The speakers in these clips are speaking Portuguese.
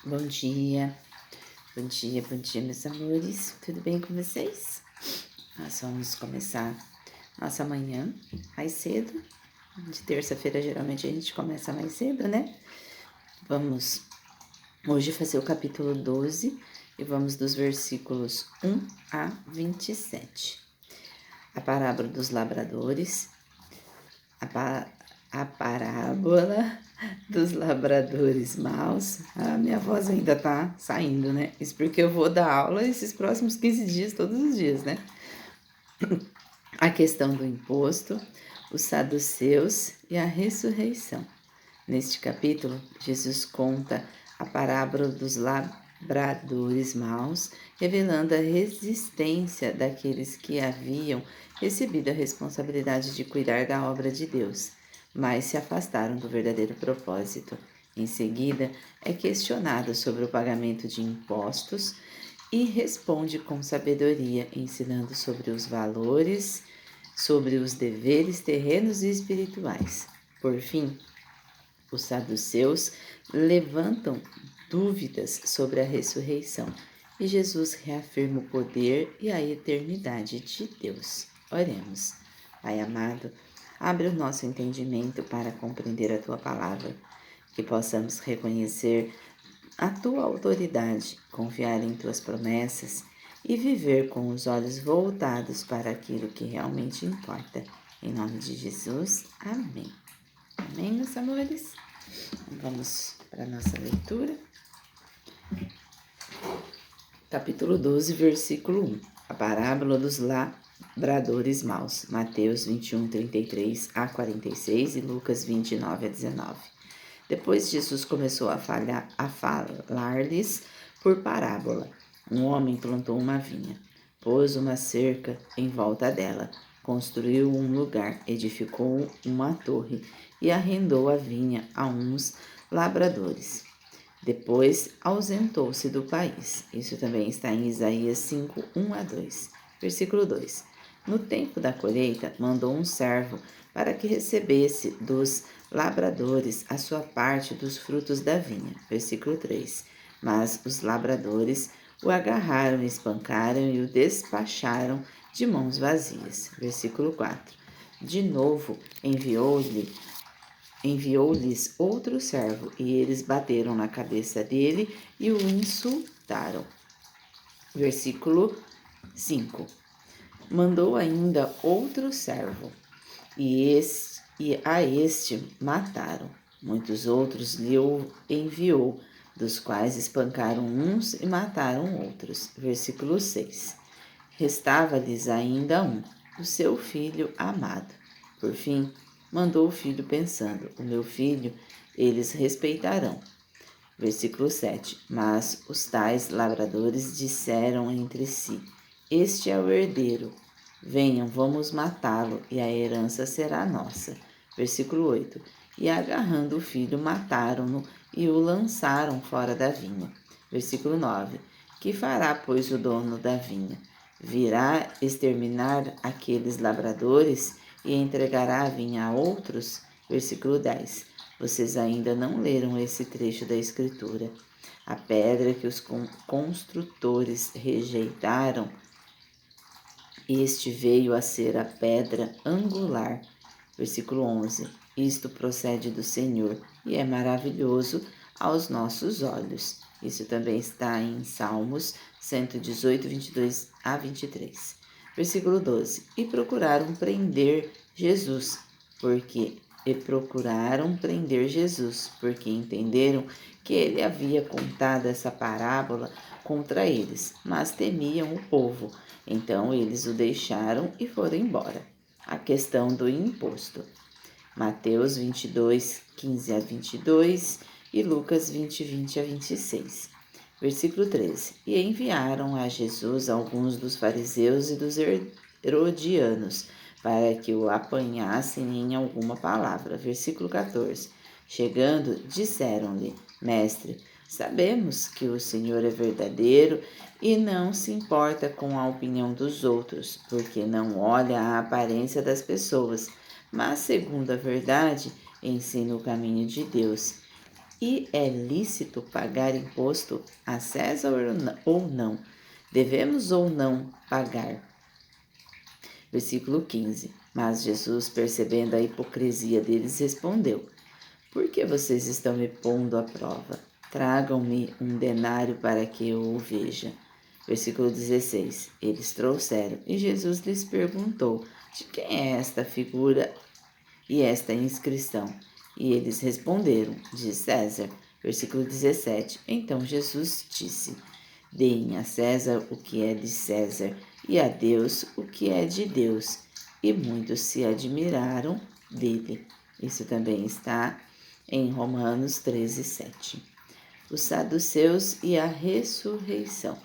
Bom dia, meus amores. Tudo bem com vocês? Nós vamos começar nossa manhã mais cedo. De terça-feira, geralmente, a gente começa mais cedo, né? Vamos hoje fazer o capítulo 12 e vamos dos versículos 1 a 27. A parábola dos labradores, a parábola dos labradores maus. A minha voz ainda tá saindo, né? Isso porque eu vou dar aula esses próximos 15 dias, todos os dias, né? A questão do imposto, os saduceus e a ressurreição. Neste capítulo, Jesus conta a parábola dos labradores maus, revelando a resistência daqueles que haviam recebido a responsabilidade de cuidar da obra de Deus, mas se afastaram do verdadeiro propósito. Em seguida, é questionado sobre o pagamento de impostos e responde com sabedoria, ensinando sobre os valores, sobre os deveres terrenos e espirituais. Por fim, os saduceus levantam dúvidas sobre a ressurreição e Jesus reafirma o poder e a eternidade de Deus. Oremos. Pai amado, abre o nosso entendimento para compreender a Tua palavra, que possamos reconhecer a Tua autoridade, confiar em Tuas promessas e viver com os olhos voltados para aquilo que realmente importa. Em nome de Jesus, amém. Amém, meus amores? Vamos para a nossa leitura. Capítulo 12, versículo 1. A parábola dos labradores maus. Mateus 21, 33 a 46 e Lucas 29 a 19. Depois Jesus começou a falar-lhes por parábola. Um homem plantou uma vinha, pôs uma cerca em volta dela, construiu um lugar, edificou uma torre e arrendou a vinha a uns labradores. Depois ausentou-se do país. Isso também está em Isaías 5, 1 a 2. Versículo 2. No tempo da colheita, mandou um servo para que recebesse dos labradores a sua parte dos frutos da vinha. Versículo 3. Mas os labradores o agarraram, espancaram e o despacharam de mãos vazias. Versículo 4. De novo enviou-lhes outro servo, e eles bateram na cabeça dele e o insultaram. Versículo 5. Mandou ainda outro servo, e a este mataram. Muitos outros lhe enviou, dos quais espancaram uns e mataram outros. Versículo 6. Restava-lhes ainda um, o seu filho amado. Por fim, mandou o filho pensando: o meu filho eles respeitarão. Versículo 7. Mas os tais lavradores disseram entre si: este é o herdeiro. Venham, vamos matá-lo, e a herança será nossa. Versículo 8. E agarrando o filho, mataram-no e o lançaram fora da vinha. Versículo 9. Que fará, pois, o dono da vinha? Virá exterminar aqueles lavradores e entregará a vinha a outros? Versículo 10. Vocês ainda não leram esse trecho da Escritura. A pedra que os construtores rejeitaram, este veio a ser a pedra angular. Versículo 11. Isto procede do Senhor e é maravilhoso aos nossos olhos. Isso também está em Salmos 118, 22 a 23. Versículo 12. E procuraram prender Jesus, porque entenderam que ele havia contado essa parábola contra eles, mas temiam o povo. Então eles o deixaram e foram embora. A questão do imposto. Mateus 22, 15 a 22 e Lucas 20, 20 a 26. Versículo 13. E enviaram a Jesus alguns dos fariseus e dos herodianos, para que o apanhassem em alguma palavra. Versículo 14. Chegando, disseram-lhe: Mestre, sabemos que o Senhor é verdadeiro e não se importa com a opinião dos outros, porque não olha a aparência das pessoas, mas, segundo a verdade, ensina o caminho de Deus. E é lícito pagar imposto a César ou não? Devemos ou não pagar? Versículo 15. Mas Jesus, percebendo a hipocrisia deles, respondeu: Por que vocês estão me pondo à prova? Tragam-me um denário para que eu o veja. Versículo 16. Eles trouxeram, e Jesus lhes perguntou: De quem é esta figura e esta inscrição? E eles responderam: De César. Versículo 17. Então Jesus disse: Deem a César o que é de César, e a Deus o que é de Deus. E muitos se admiraram dele. Isso também está em Romanos 13, 7. Os saduceus e a ressurreição.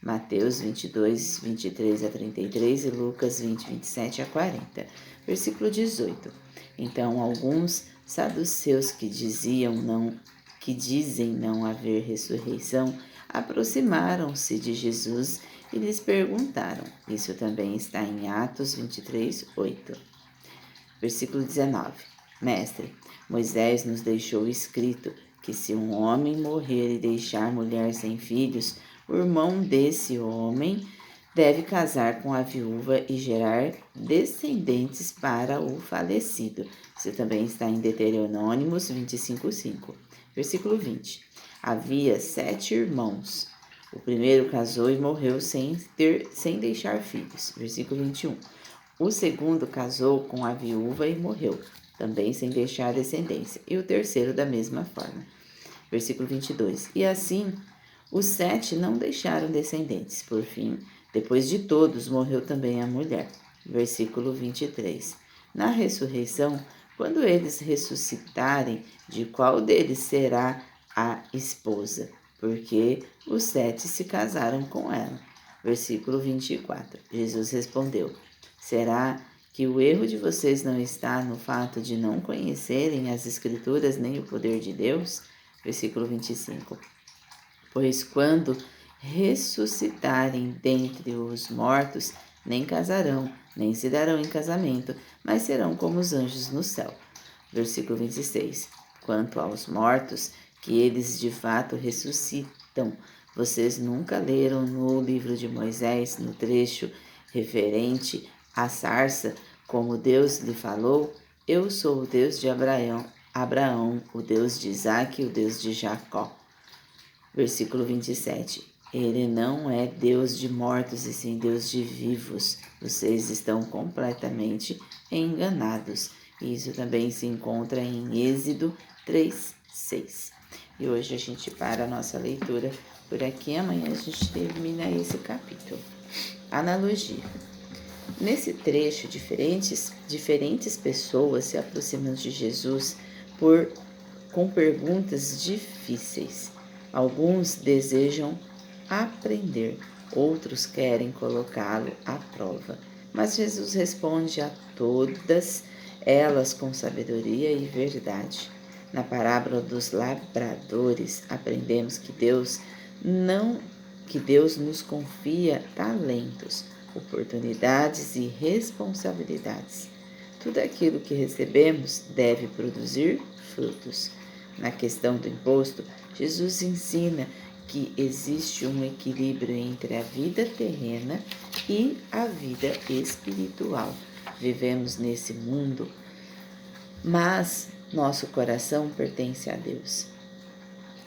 Mateus 22, 23 a 33 e Lucas 20, 27 a 40. Versículo 18. Então, alguns saduceus que dizem não haver ressurreição, aproximaram-se de Jesus e lhes perguntaram. Isso também está em Atos 23, 8. Versículo 19. Mestre, Moisés nos deixou escrito que se um homem morrer e deixar mulher sem filhos, o irmão desse homem deve casar com a viúva e gerar descendentes para o falecido. Isso também está em Deuteronômicos 25:5. Versículo 20. Havia 7 irmãos. O primeiro casou e morreu sem deixar filhos. Versículo 21. O segundo casou com a viúva e morreu, também sem deixar descendência. E o terceiro da mesma forma. Versículo 22. E assim, os 7 não deixaram descendentes. Por fim, depois de todos, morreu também a mulher. Versículo 23. Na ressurreição, quando eles ressuscitarem, de qual deles será a esposa? Porque os 7 se casaram com ela. Versículo 24. Jesus respondeu: Será que o erro de vocês não está no fato de não conhecerem as Escrituras nem o poder de Deus? Versículo 25. Pois quando ressuscitarem dentre os mortos, nem casarão, nem se darão em casamento, mas serão como os anjos no céu. Versículo 26. Quanto aos mortos, que eles de fato ressuscitam, vocês nunca leram no livro de Moisés, no trecho referente à sarça, como Deus lhe falou: Eu sou o Deus de Abraão, o Deus de Isaque e o Deus de Jacó. Versículo 27. Ele não é Deus de mortos e sim Deus de vivos. Vocês estão completamente enganados. Isso também se encontra em Êxodo 3, 6. E hoje a gente para a nossa leitura por aqui. Amanhã a gente termina esse capítulo. Analogia. Nesse trecho, diferentes pessoas se aproximam de Jesus com perguntas difíceis. Alguns desejam aprender, outros querem colocá-lo à prova. Mas Jesus responde a todas elas com sabedoria e verdade. Na parábola dos lavradores, aprendemos que Deus nos confia talentos, oportunidades e responsabilidades. Tudo aquilo que recebemos deve produzir frutos. Na questão do imposto, Jesus ensina que existe um equilíbrio entre a vida terrena e a vida espiritual. Vivemos nesse mundo, mas nosso coração pertence a Deus.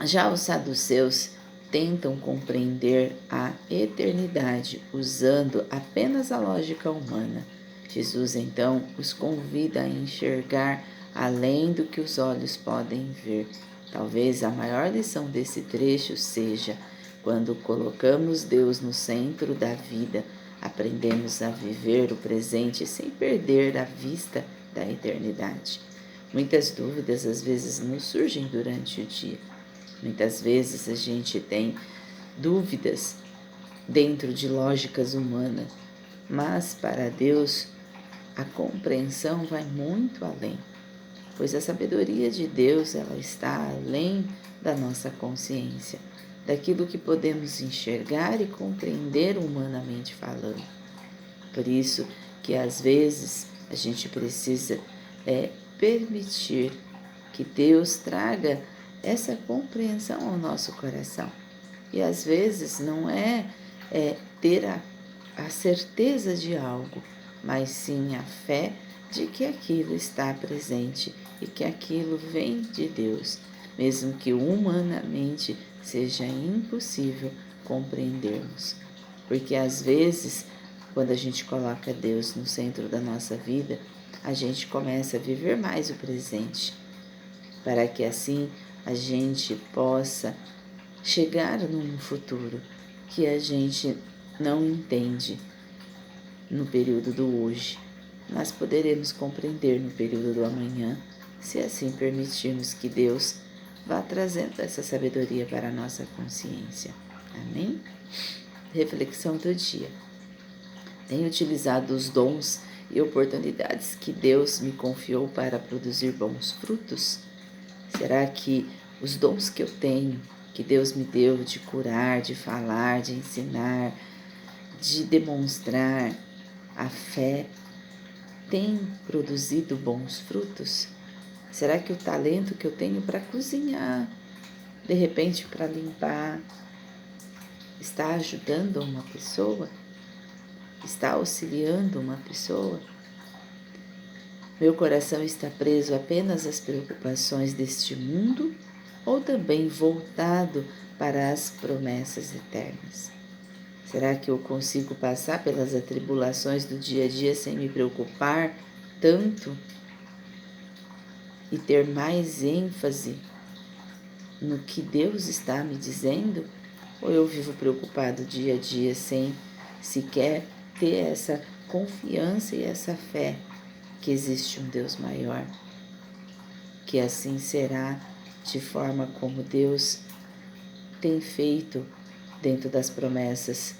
Já os saduceus tentam compreender a eternidade usando apenas a lógica humana. Jesus então os convida a enxergar além do que os olhos podem ver. Talvez a maior lição desse trecho seja: quando colocamos Deus no centro da vida, aprendemos a viver o presente sem perder a vista da eternidade. Muitas dúvidas às vezes nos surgem durante o dia. Muitas vezes a gente tem dúvidas dentro de lógicas humanas, mas para Deus a compreensão vai muito além, pois a sabedoria de Deus ela está além da nossa consciência, daquilo que podemos enxergar e compreender humanamente falando. Por isso que às vezes a gente precisa permitir que Deus traga essa compreensão ao nosso coração. E às vezes não é ter a certeza de algo, mas sim a fé de que aquilo está presente e que aquilo vem de Deus, mesmo que humanamente seja impossível compreendermos. Porque às vezes, quando a gente coloca Deus no centro da nossa vida, a gente começa a viver mais o presente, para que assim a gente possa chegar num futuro que a gente não entende no período do hoje, mas poderemos compreender no período do amanhã, se assim permitirmos que Deus vá trazendo essa sabedoria para a nossa consciência. Amém? Reflexão do dia. Tenho utilizado os dons e oportunidades que Deus me confiou para produzir bons frutos? Será que os dons que eu tenho, que Deus me deu de curar, de falar, de ensinar, de demonstrar a fé, tem produzido bons frutos? Será que o talento que eu tenho para cozinhar, de repente para limpar, está ajudando uma pessoa? Está auxiliando uma pessoa? Meu coração está preso apenas às preocupações deste mundo ou também voltado para as promessas eternas? Será que eu consigo passar pelas atribulações do dia a dia sem me preocupar tanto e ter mais ênfase no que Deus está me dizendo? Ou eu vivo preocupado dia a dia sem sequer ter essa confiança e essa fé que existe um Deus maior? Que assim será de forma como Deus tem feito dentro das promessas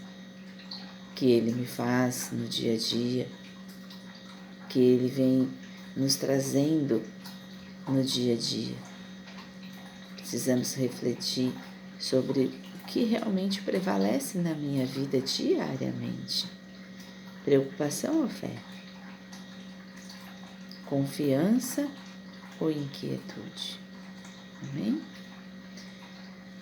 que Ele me faz no dia a dia, que Ele vem nos trazendo no dia a dia. Precisamos refletir sobre o que realmente prevalece na minha vida diariamente. Preocupação ou fé? Confiança ou inquietude? Amém?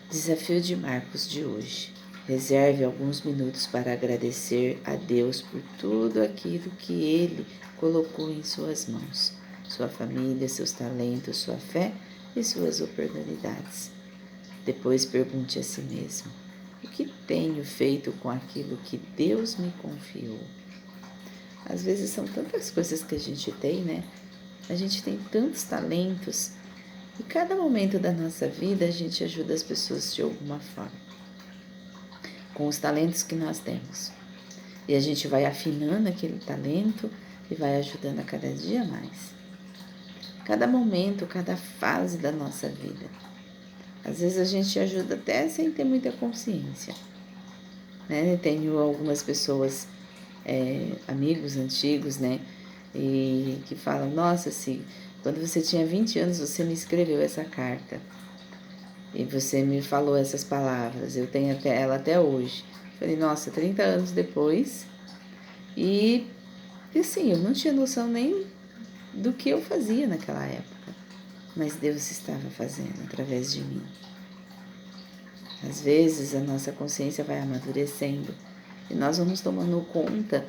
Desafio de Marcos de hoje. Reserve alguns minutos para agradecer a Deus por tudo aquilo que Ele colocou em suas mãos. Sua família, seus talentos, sua fé e suas oportunidades. Depois pergunte a si mesmo: o que tenho feito com aquilo que Deus me confiou? Às vezes são tantas coisas que a gente tem, né? A gente tem tantos talentos e cada momento da nossa vida a gente ajuda as pessoas de alguma forma, com os talentos que nós temos. E a gente vai afinando aquele talento e vai ajudando a cada dia mais. Cada momento, cada fase da nossa vida. Às vezes a gente ajuda até sem ter muita consciência, né? Tenho algumas pessoas, amigos antigos, né? E que falam: nossa, assim, quando você tinha 20 anos você me escreveu essa carta e você me falou essas palavras, eu tenho ela até hoje. Falei: nossa, 30 anos depois, e assim, eu não tinha noção nem do que eu fazia naquela época, mas Deus estava fazendo através de mim. Às vezes a nossa consciência vai amadurecendo e nós vamos tomando conta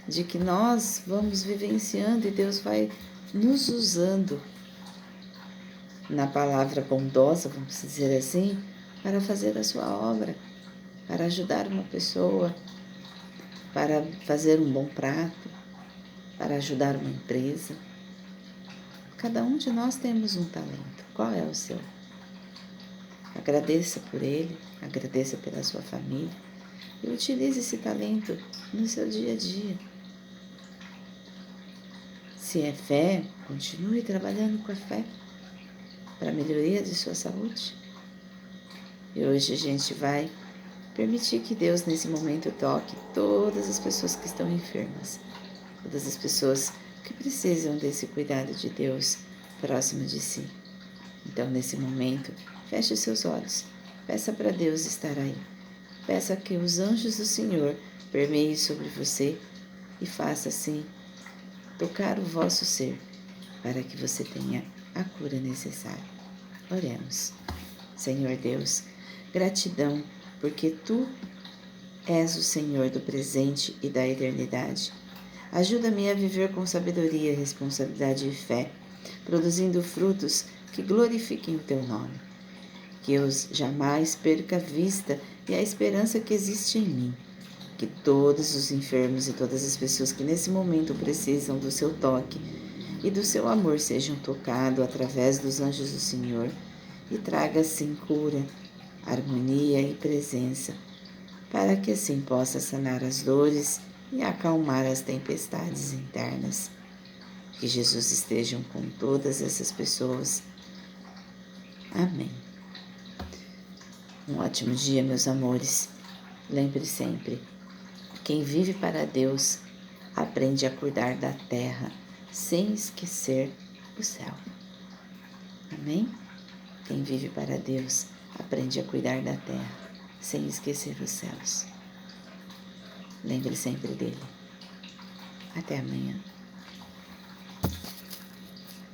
de que nós vamos vivenciando e Deus vai nos usando na palavra bondosa, vamos dizer assim, para fazer a sua obra, para ajudar uma pessoa, para fazer um bom prato, para ajudar uma empresa. Cada um de nós temos um talento. Qual é o seu? Agradeça por ele, agradeça pela sua família e utilize esse talento no seu dia a dia. Se é fé, continue trabalhando com a fé para a melhoria de sua saúde. E hoje a gente vai permitir que Deus nesse momento toque todas as pessoas que estão enfermas, todas as pessoas que precisam desse cuidado de Deus próximo de si. Então, nesse momento, feche os seus olhos, peça para Deus estar aí. Peça que os anjos do Senhor permeiem sobre você e faça assim tocar o vosso ser para que você tenha a cura necessária. Oremos. Senhor Deus. Gratidão, porque Tu és o Senhor do presente e da eternidade. Ajuda-me a viver com sabedoria, responsabilidade e fé, produzindo frutos que glorifiquem o Teu nome. Que eu jamais perca a vista e a esperança que existe em mim. Que todos os enfermos e todas as pessoas que nesse momento precisam do Seu toque e do Seu amor sejam tocados através dos anjos do Senhor e traga assim cura, harmonia e presença, para que assim possa sanar as dores e acalmar as tempestades internas. Que Jesus esteja com todas essas pessoas. Amém. Um ótimo dia, meus amores. Lembre sempre, quem vive para Deus aprende a cuidar da terra sem esquecer o céu. Amém? Quem vive para Deus aprende a cuidar da terra sem esquecer os céus. Lembre sempre dele. Até amanhã.